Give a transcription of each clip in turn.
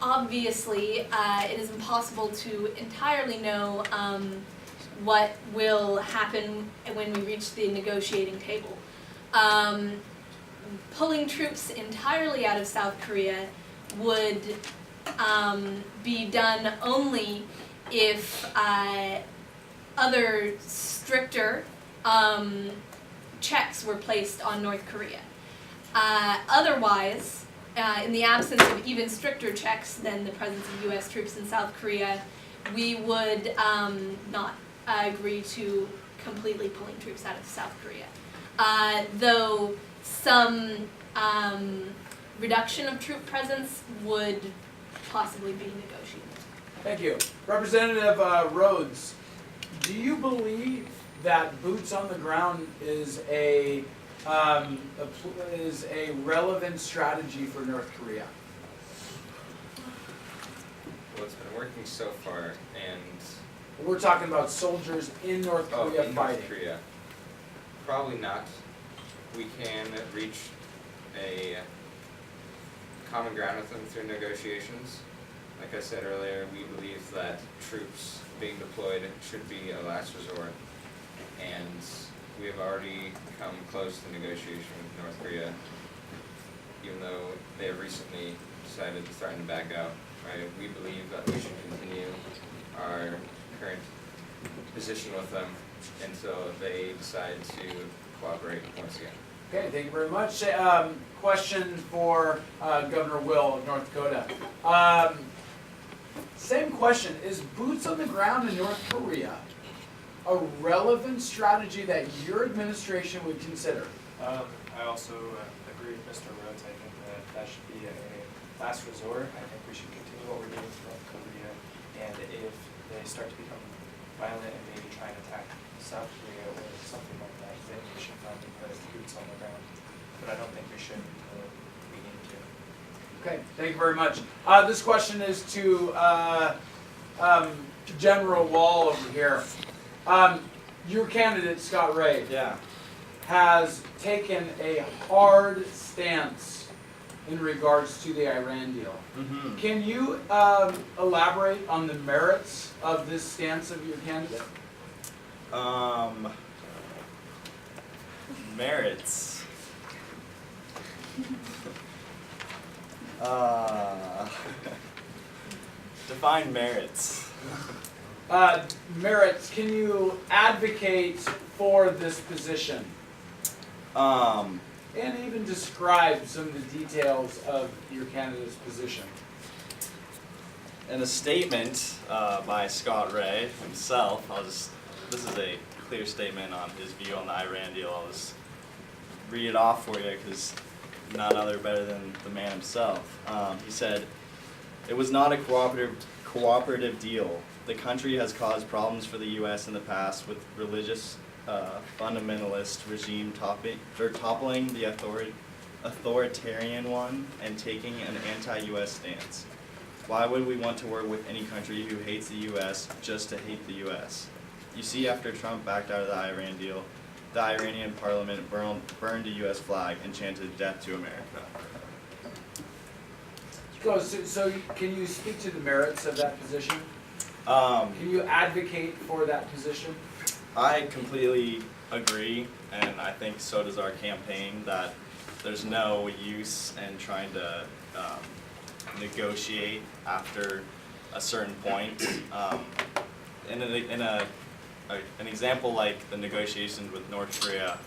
Obviously, it is impossible to entirely know what will happen when we reach the negotiating table. Pulling troops entirely out of South Korea would be done only if other stricter checks were placed on North Korea. Otherwise, in the absence of even stricter checks than the presence of U.S. troops in South Korea, we would not agree to completely pulling troops out of South Korea. Though some reduction of troop presence would possibly be negotiated. Thank you. Representative Rhodes, do you believe that boots on the ground is a relevant strategy for North Korea? Well, it's been working so far, and We're talking about soldiers in North Korea in fighting. North Korea, probably not. We can reach a common ground with them through negotiations. Like I said earlier, we believe that troops being deployed should be a last resort, and we have already come close to negotiation with North Korea, even though they have recently decided to threaten to back out. Right? We believe that we should continue our current position with them until they decide to cooperate once again. Okay, thank you very much. Question for Governor Will of North Dakota. Same question. Is boots on the ground in North Korea a relevant strategy that your administration would consider? I also agree with Mr. Rhodes. I think that should be a last resort. I think we should continue what we're doing with North Korea, and if they start to become violent and maybe try and attack South Korea or something like that, then we should probably put boots on the ground. But I don't think we should until we need to. Okay, thank you very much. This question is to General Wall over here. Your candidate, Scott Ray, has taken a hard stance in regards to the Iran deal. Mm-hmm. Can you elaborate on the merits of this stance of your candidate? Merits. Define merits. Merits, can you advocate for this position? And even describe some of the details of your candidate's position. In a statement by Scott Ray himself, this is a clear statement on his view on the Iran deal. I'll just read it off for you because none other better than the man himself. He said, "It was not a cooperative deal. The country has caused problems for the U.S. in the past with religious fundamentalist regime toppling the authoritarian one and taking an anti-U.S. stance. Why would we want to work with any country who hates the U.S. just to hate the U.S.? You see, after Trump backed out of the Iran deal, the Iranian parliament burned a U.S. flag and chanted death to America." So can you speak to the merits of that position? Um, Can you advocate for that position? I completely agree, and I think so does our campaign, that there's no use in trying to negotiate after a certain point. In an example like the negotiations with North Korea,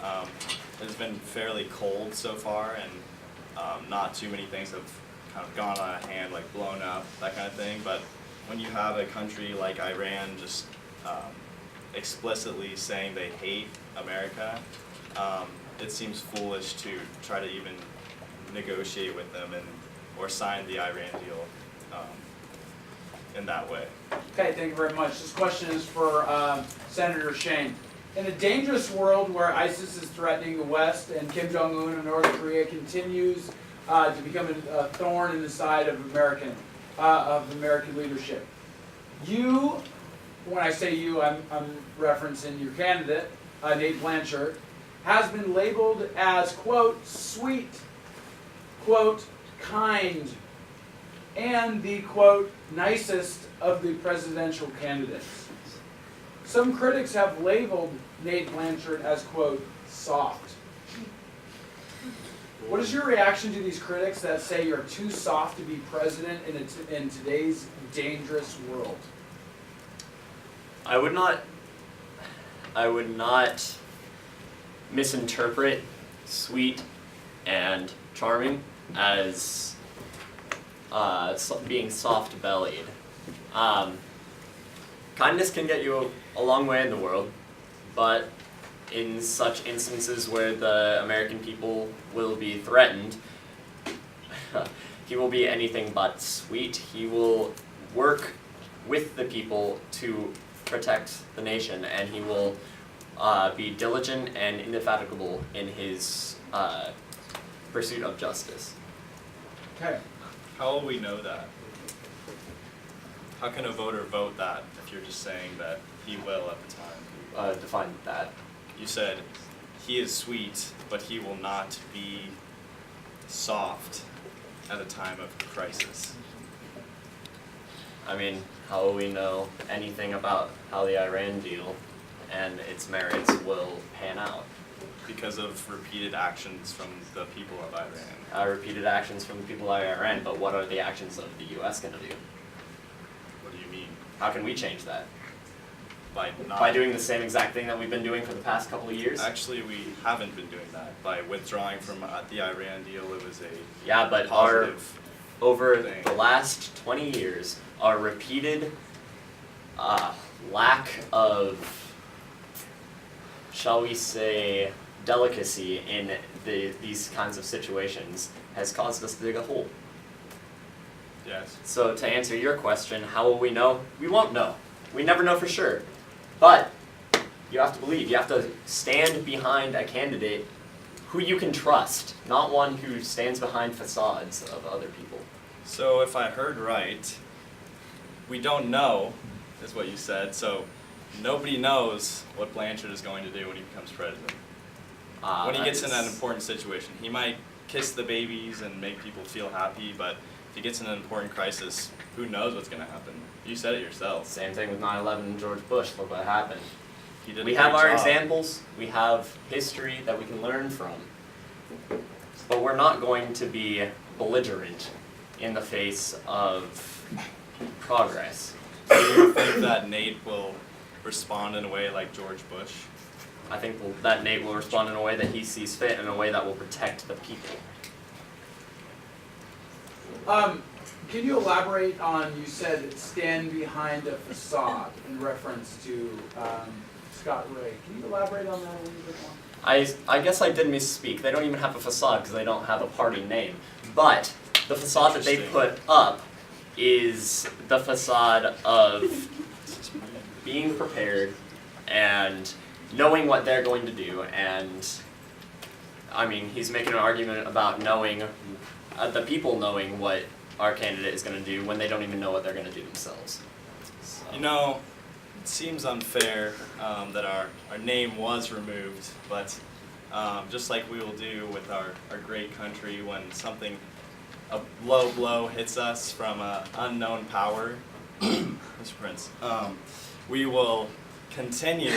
it's been fairly cold so far, and not too many things have kind of gone out of hand, like blown up, that kind of thing. But when you have a country like Iran just explicitly saying they hate America, it seems foolish to try to even negotiate with them or sign the Iran deal in that way. Okay, thank you very much. This question is for Senator Shane. In a dangerous world where ISIS is threatening the West and Kim Jong-un of North Korea continues to become a thorn in the side of American leadership, you, when I say you, I'm referencing your candidate, Nate Blanchard, has been labeled as, quote, sweet, quote, kind and the, quote, nicest of the presidential candidates. Some critics have labeled Nate Blanchard as, quote, soft. What is your reaction to these critics that say you're too soft to be president in today's dangerous world? I would not misinterpret sweet and charming as being soft-bellied. Kindness can get you a long way in the world, but in such instances where the American people will be threatened, he will be anything but sweet. He will work with the people to protect the nation, and he will be diligent and indefatigable in his pursuit of justice. Okay. How will we know that? How can a voter vote that if you're just saying that he will at the time? Define that. You said he is sweet, but he will not be soft at a time of crisis. I mean, how will we know anything about how the Iran deal and its merits will pan out? Because of repeated actions from the people of Iran. Repeated actions from the people of Iran, but what are the actions of the U.S. going to do? What do you mean? How can we change that? By By doing the same exact thing that we've been doing for the past couple of years? Actually, we haven't been doing that. By withdrawing from the Iran deal, it was a Yeah, but positive. over thing. the last 20 years, our repeated lack of, shall we say, delicacy in these kinds of situations has caused us to dig a hole. Yes. So to answer your question, how will we know? We won't know. We never know for sure. But you have to believe, you have to stand behind a candidate who you can trust, not one who stands behind facades of other people. So if I heard right, we don't know, is what you said, so nobody knows what Blanchard is going to do when he becomes president. When he gets in an important situation. He might kiss the babies and make people feel happy, but if he gets in an important crisis, who knows what's going to happen? You said it yourself. Same thing with 9/11 and George Bush, look what happened. He did a We great have our job. examples, we have history that we can learn from. But we're not going to be belligerent in the face of progress. Do you think that Nate will respond in a way like George Bush? I think that Nate will respond in a way that he sees fit, in a way that will protect the people. Can you elaborate on, you said stand behind a facade in reference to Scott Ray. Can you elaborate on that a little bit more? I guess I did misspeak. They don't even have a facade because they don't have a party name. But the facade that they Interesting. put up is the facade of being prepared and knowing what they're going to do. And I mean, he's making an argument about knowing, the people knowing what our candidate is going to do when they don't even know what they're going to do themselves. So. You know, it seems unfair that our name was removed, but just like we will do with our great country when something, a low blow hits us from an unknown power, Mr. Prince, we will continue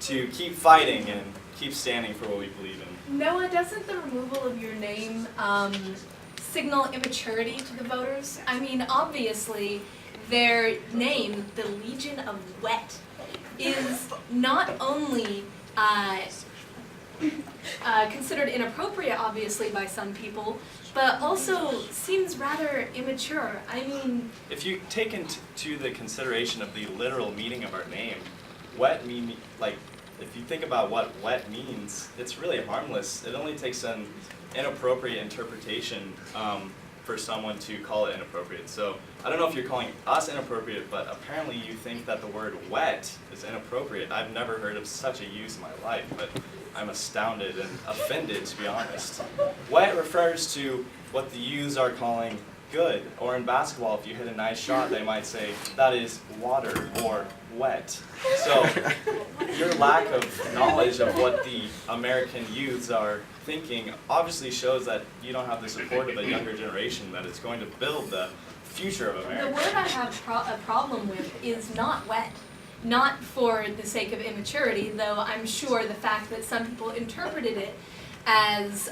to keep fighting and keep standing for what we believe in. Noah, doesn't the removal of your name signal immaturity to the voters? I mean, obviously, their name, the Legion of Wet, is not only considered inappropriate, obviously, by some people, but also seems rather immature. I mean, If you take into the consideration of the literal meaning of our name, wet mean like if you think about what wet means, it's really harmless. It only takes an inappropriate interpretation for someone to call it inappropriate. So I don't know if you're calling us inappropriate, but apparently you think that the word wet is inappropriate. I've never heard of such a use in my life, but I'm astounded and offended, to be honest. Wet refers to what the youths are calling good. Or in basketball, if you hit a nice shot, they might say, that is water or wet. So your lack of knowledge of what the American youths are thinking obviously shows that you don't have the support of the younger generation that is going to build the future of The America. word I have a problem with is not wet. Not for the sake of immaturity, though I'm sure the fact that some people interpreted it as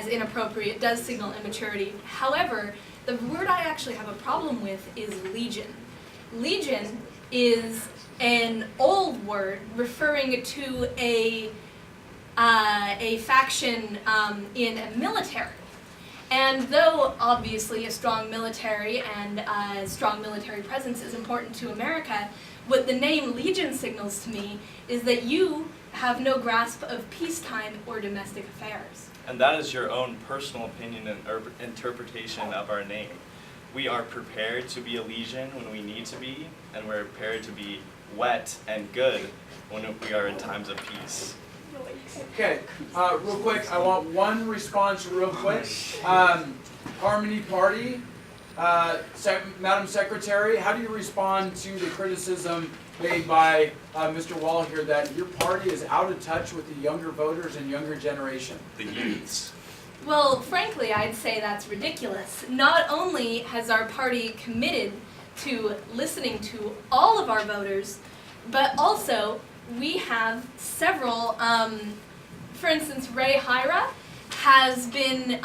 inappropriate does signal immaturity. However, the word I actually have a problem with is legion. Legion is an old word referring to a faction in a military. And though obviously a strong military and a strong military presence is important to America, what the name Legion signals to me is that you have no grasp of peacetime or domestic affairs. And that is your own personal opinion and interpretation of our name. We are prepared to be a legion when we need to be, and we're prepared to be wet and good when we are in times of peace. Okay, real quick, I want one response real quick. Harmony Party, Madam Secretary, how do you respond to the criticism made by Mr. Wall here that your party is out of touch with the younger voters and younger generation? The youths. Well, frankly, I'd say that's ridiculous. Not only has our party committed to listening to all of our voters, but also we have several, for instance, Ray Hyra has been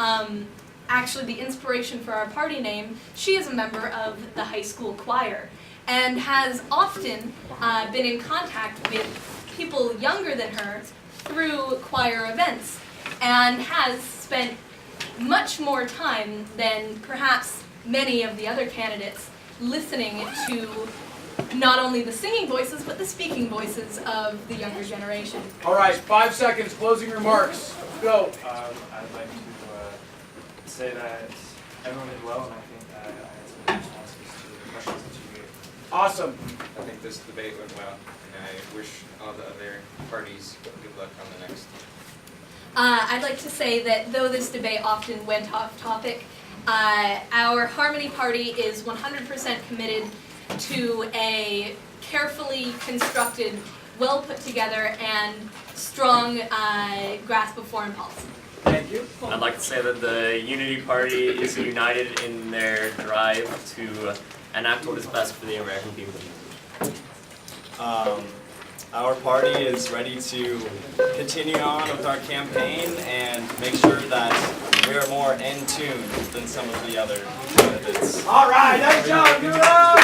actually the inspiration for our party name. She is a member of the high school choir and has often been in contact with people younger than her through choir events and has spent much more time than perhaps many of the other candidates listening to not only the singing voices, but the speaking voices of the younger generation. All right, 5 seconds, closing remarks. Go. I'd like to say that everyone did well, and I think that I answered the responses to the questions that you gave. Awesome. I think this debate went well, and I wish all the other parties good luck on the next. I'd like to say that though this debate often went off topic, our Harmony Party is 100% committed to a carefully constructed, well put together, and strong grasp of foreign policy. Thank you. And I'd like to say that the Unity Party is united in their drive to enact what is best for the American people. Our party is ready to continue on with our campaign and make sure that we are more in tune than some of the other candidates. All right, nice job. Give it up.